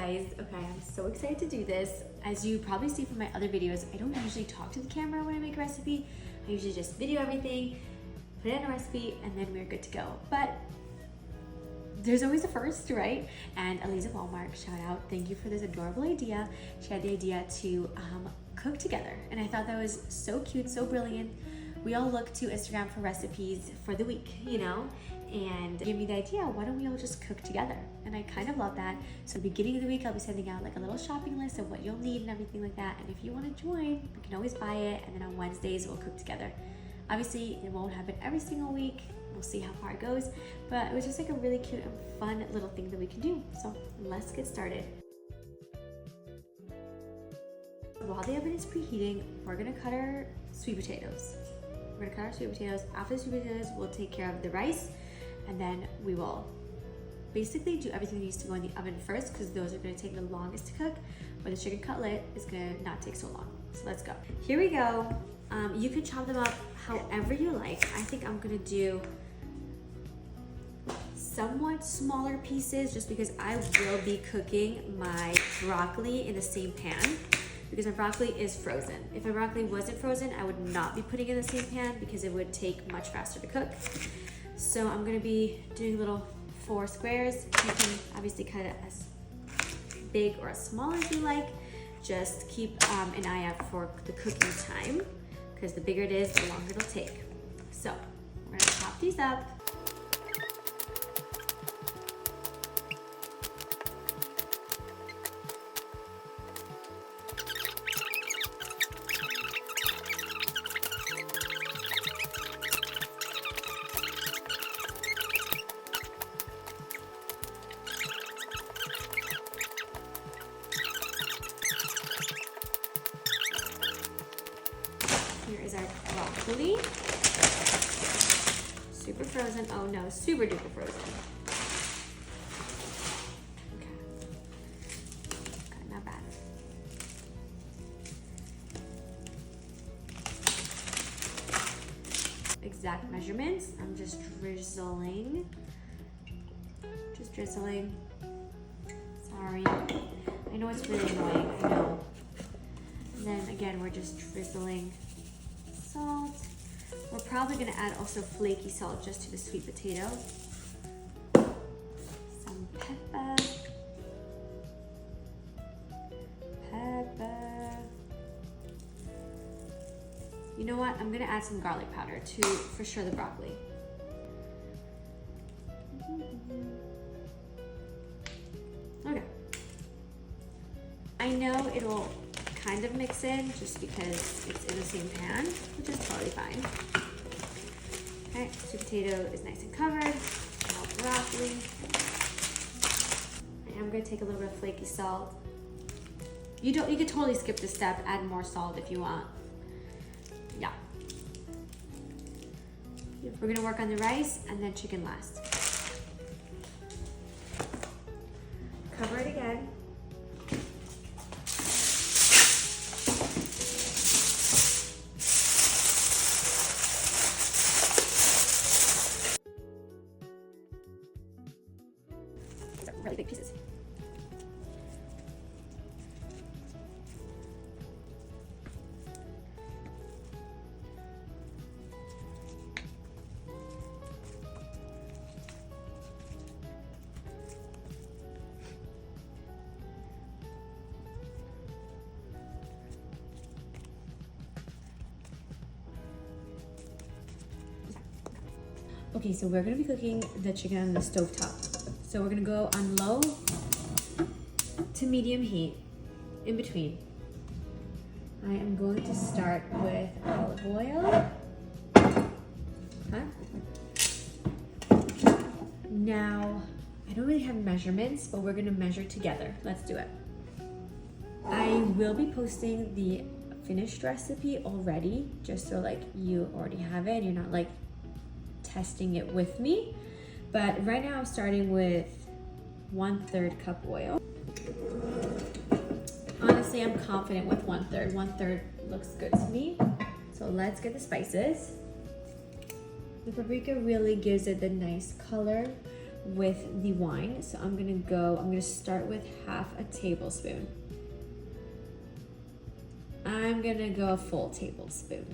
guys. Okay, I'm so excited to do this. As you probably see from my other videos, I don't usually talk to the camera when I make a recipe. I usually just video everything, put it in a recipe, and then we're good to go. But there's always a first, right? And Elisa Walmart, shout out, thank you for this adorable idea. She had the idea to cook together, and I thought that was so cute, so brilliant. We all look to Instagram for recipes for the week, you know, and give me the idea, why don't we all just cook together? And I kind of love that. So at the beginning of the week, I'll be sending out like a little shopping list of what you'll need and everything like that. And if you want to join, you can always buy it. And then on Wednesdays, we'll cook together. Obviously, it won't happen every single week. We'll see how far it goes. But it was just like a really cute and fun little thing that we can do. So let's get started. While the oven is preheating, we're gonna cut our sweet potatoes. We're gonna cut our sweet potatoes. After the sweet potatoes, we'll take care of the rice, and then we will basically do everything that needs to go in the oven first, because those are gonna take the longest to cook, where the chicken cutlet is gonna not take so long. So let's go. Here we go. You can chop them up however you like. I think I'm gonna do somewhat smaller pieces just because I will be cooking my broccoli in the same pan, because my broccoli is frozen. If my broccoli wasn't frozen, I would not be putting it in the same pan because it would take much faster to cook. So I'm gonna be doing little 4 squares. You can obviously cut it as big or as small as you like. Just keep an eye out for the cooking time, because the bigger it is, the longer it'll take. So we're gonna chop these up. Here is our broccoli. Super frozen. Oh no, super duper frozen. Okay, not bad. Exact measurements. I'm just drizzling. Just drizzling. Sorry. I know it's really annoying, I know. And then again, we're just drizzling salt. We're probably gonna add also flaky salt just to the sweet potato. Some pepper. You know what? I'm gonna add some garlic powder to, for sure, the broccoli. Okay. I know it'll kind of mix in just because it's in the same pan, which is totally fine. Okay, sweet potato is nice and covered. Now broccoli. I am gonna take a little bit of flaky salt. You could totally skip this step, add more salt if you want. Yeah. We're gonna work on the rice and then chicken last. Cover it again. Really big pieces. Okay, so we're gonna be cooking the chicken on the stovetop. So we're gonna go on low to medium heat, in between. I am going to start with olive oil. Okay. Now, I don't really have measurements, but we're gonna measure together. Let's do it. I will be posting the finished recipe already, just so like you already have it and you're not like testing it with me. But right now I'm starting with 1/3 cup oil. Honestly, I'm confident with 1/3. 1/3 looks good to me. So let's get the spices. The paprika really gives it the nice color with the wine. So I'm gonna start with half a tablespoon. I'm gonna go a full tablespoon.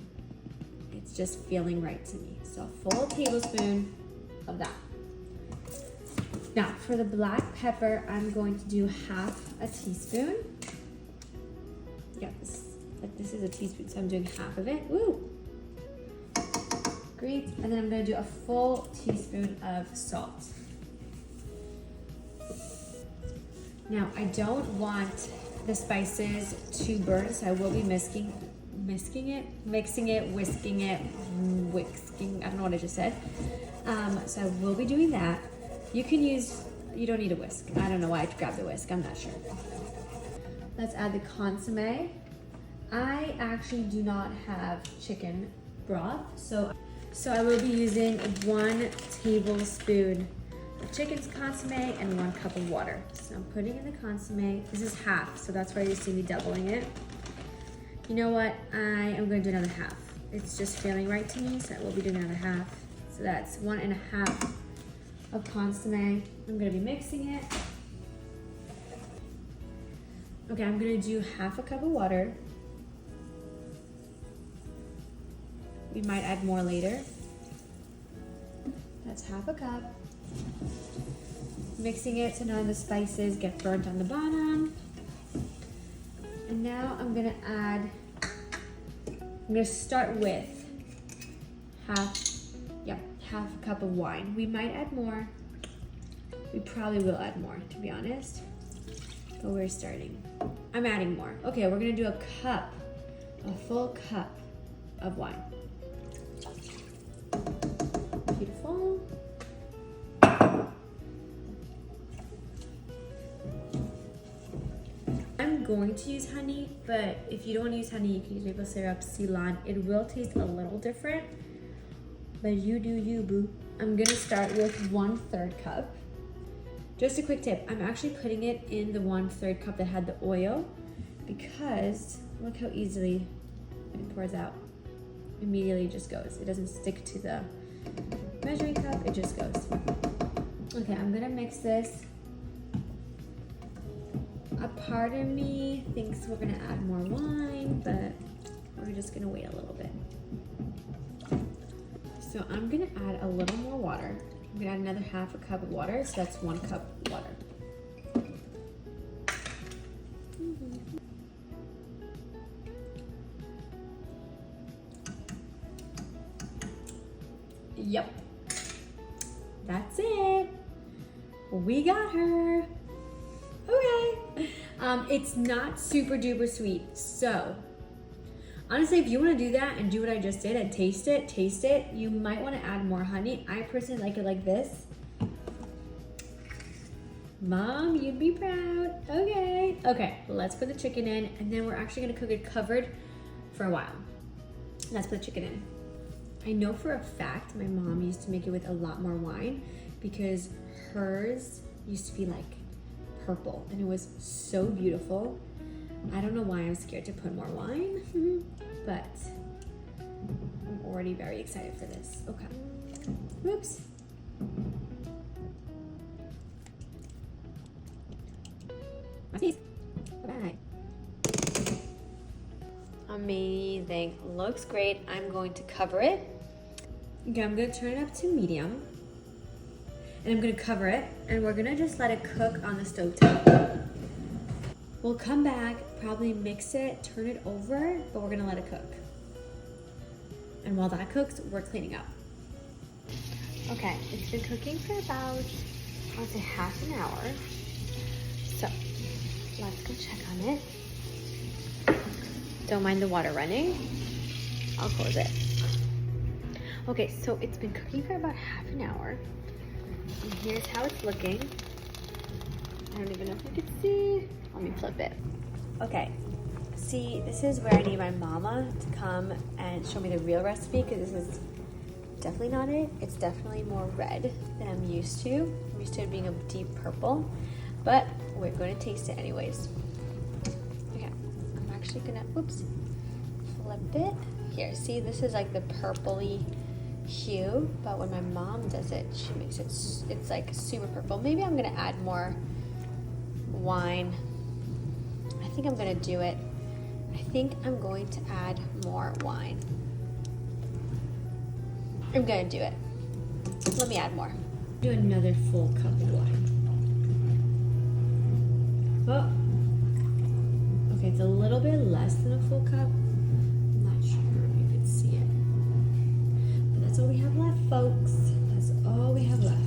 It's just feeling right to me. So a full tablespoon of that. Now for the black pepper, I'm going to do half a teaspoon. Yeah, this is a teaspoon, so I'm doing half of it. Woo! Great, and then I'm gonna do a full teaspoon of salt. Now, I don't want the spices to burn, so I will be mixing it, whisking, I don't know what I just said. So I will be doing that. You don't need a whisk. I don't know why I grabbed the whisk, I'm not sure. Let's add the consommé. I actually do not have chicken broth, so I will be using 1 tablespoon of chicken's consommé and 1 cup of water. So I'm putting in the consommé. This is half, so that's why you see me doubling it. You know what? I am going to do another half. It's just feeling right to me, so I will be doing another half. So that's 1.5 of consommé. I'm going to be mixing it. Okay, I'm going to do half a cup of water. We might add more later. That's half a cup. Mixing it so none of the spices get burnt on the bottom. And now I'm gonna start with half a cup of wine. We might add more. We probably will add more, to be honest. But we're starting. I'm adding more. Okay, we're gonna do a full cup of wine. Beautiful. I'm going to use honey, but if you don't want to use honey, you can use maple syrup, Ceylon. It will taste a little different, but you do you, boo. I'm gonna start with 1/3 cup. Just a quick tip, I'm actually putting it in the 1/3 cup that had the oil because look how easily it pours out. Immediately it just goes. It doesn't stick to the measuring cup, it just goes. Okay, I'm gonna mix this. A part of me thinks we're gonna add more wine, but we're just gonna wait a little bit. So I'm gonna add a little more water. I'm gonna add another half a cup of water, so that's 1 cup of water. Yep, that's it. We got her. Okay. It's not super duper sweet. So honestly, if you want to do that and do what I just did and taste it, you might want to add more honey. I personally like it like this. Mom, you'd be proud. Okay. Okay, let's put the chicken in, and then we're actually gonna cook it covered for a while. Let's put the chicken in. I know for a fact my mom used to make it with a lot more wine because hers used to be like purple and it was so beautiful. I don't know why I'm scared to put more wine, but I'm already very excited for this. Okay. Whoops. Bye. Amazing. Looks great. I'm going to cover it. Okay, I'm going to turn it up to medium. And I'm going to cover it. And we're going to just let it cook on the stovetop. We'll come back, probably mix it, turn it over, but we're going to let it cook. And while that cooks, we're cleaning up. Okay, it's been cooking for about, I'll say half an hour. So let's go check on it. Don't mind the water running. I'll close it. Okay, so it's been cooking for about half an hour. And here's how it's looking. I don't even know if you can see. Let me flip it. Okay, see, this is where I need my mama to come and show me the real recipe because this is definitely not it. It's definitely more red than I'm used to. I'm used to it being a deep purple, but we're going to taste it anyways. Okay, I'm actually gonna, oops, flip it. Here, see, this is like the purpley hue, but when my mom does it, she makes it, it's like super purple. Maybe I'm gonna add more wine. I think I'm gonna do it. I think I'm going to add more wine. I'm gonna do it. Let me add more. Do another full cup of wine. Oh, okay, it's a little bit less than a full cup. I'm not sure if you can see it. But that's all we have left, folks. That's all we have left.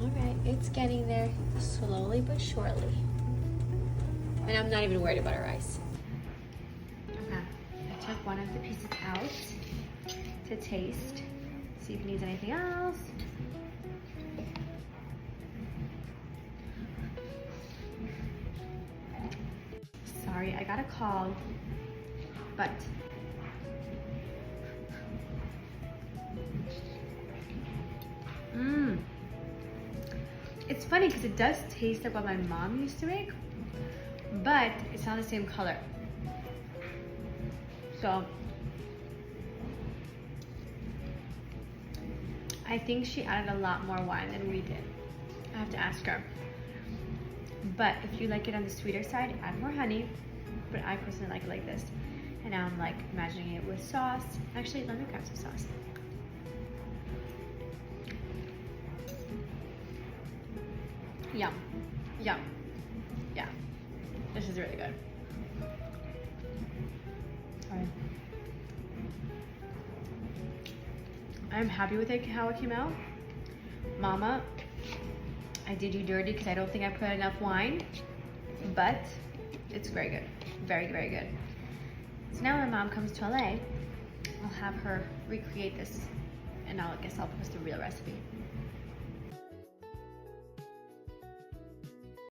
All right, it's getting there slowly but surely. And I'm not even worried about our rice. Okay, I took one of the pieces out to taste, see if it needs anything else. Sorry, I got a call, but it's funny because it does taste like what my mom used to make, but it's not the same color. So I think she added a lot more wine than we did. I have to ask her. But if you like it on the sweeter side, add more honey. But I personally like it like this. And now I'm like imagining it with sauce. Actually, let me grab some sauce. Yum. Yum. Yeah. This is really good. Alright. I'm happy with it, how it came out. Mama, I did you dirty because I don't think I put enough wine, but it's very good. Very, very good. So now when Mom comes to LA, I'll have her recreate this, and I guess I'll post the real recipe.